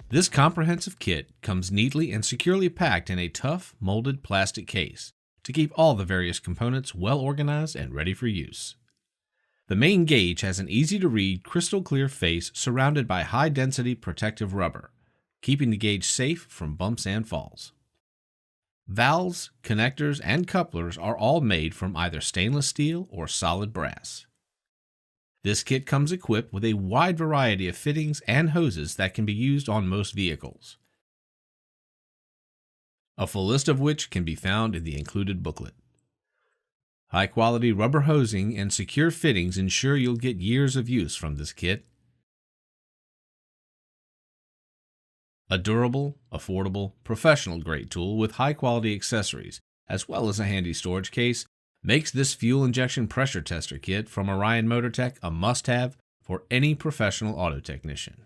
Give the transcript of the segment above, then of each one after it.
This comprehensive kit comes neatly and securely packed in a tough, molded plastic case to keep all the various components well organized and ready for use. The main gauge has an easy-to-read, crystal-clear face surrounded by high-density protective rubber, keeping the gauge safe from bumps and falls. Valves, connectors, and couplers are all made from either stainless steel or solid brass. This kit comes equipped with a wide variety of fittings and hoses that can be used on most vehicles, a full list of which can be found in the included booklet. High-quality rubber hosing and secure fittings ensure you'll get years of use from this kit. A durable, affordable, professional-grade tool with high-quality accessories, as well as a handy storage case, makes this fuel injection pressure tester kit from Orion Motortech a must-have for any professional auto technician.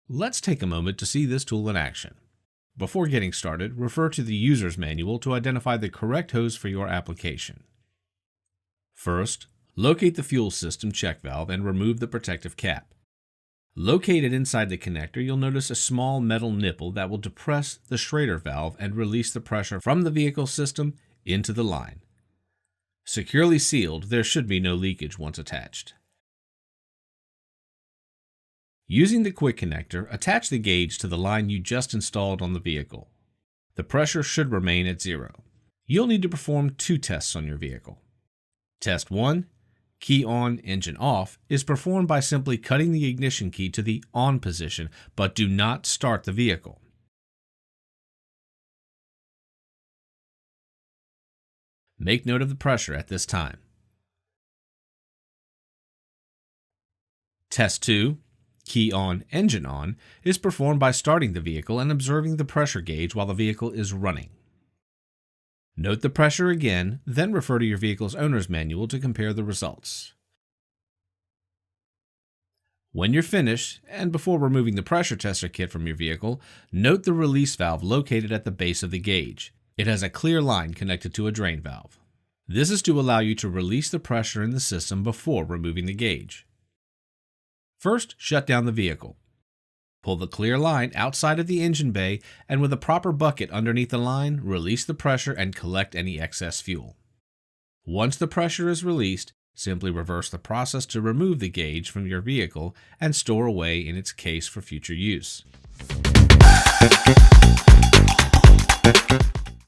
Let's take a moment to see this tool in action. Before getting started, refer to the user's manual to identify the correct hose for your application. First, locate the fuel system check valve and remove the protective cap. Located inside the connector, you'll notice a small metal nipple that will depress the Schrader valve and release the pressure from the vehicle system into the line. Securely sealed, there should be no leakage once attached. Using the quick connector, attach the gauge to the line you just installed on the vehicle. The pressure should remain at 0. You'll need to perform 2 tests on your vehicle. Test 1, key on, engine off, is performed by simply cutting the ignition key to the on position, but do not start the vehicle. Make note of the pressure at this time. Test 2, key on, engine on, is performed by starting the vehicle and observing the pressure gauge while the vehicle is running. Note the pressure again, then refer to your vehicle's owner's manual to compare the results. When you're finished, and before removing the pressure tester kit from your vehicle, note the release valve located at the base of the gauge. It has a clear line connected to a drain valve. This is to allow you to release the pressure in the system before removing the gauge. First, shut down the vehicle. Pull the clear line outside of the engine bay and with a proper bucket underneath the line, release the pressure and collect any excess fuel. Once the pressure is released, simply reverse the process to remove the gauge from your vehicle and store away in its case for future use.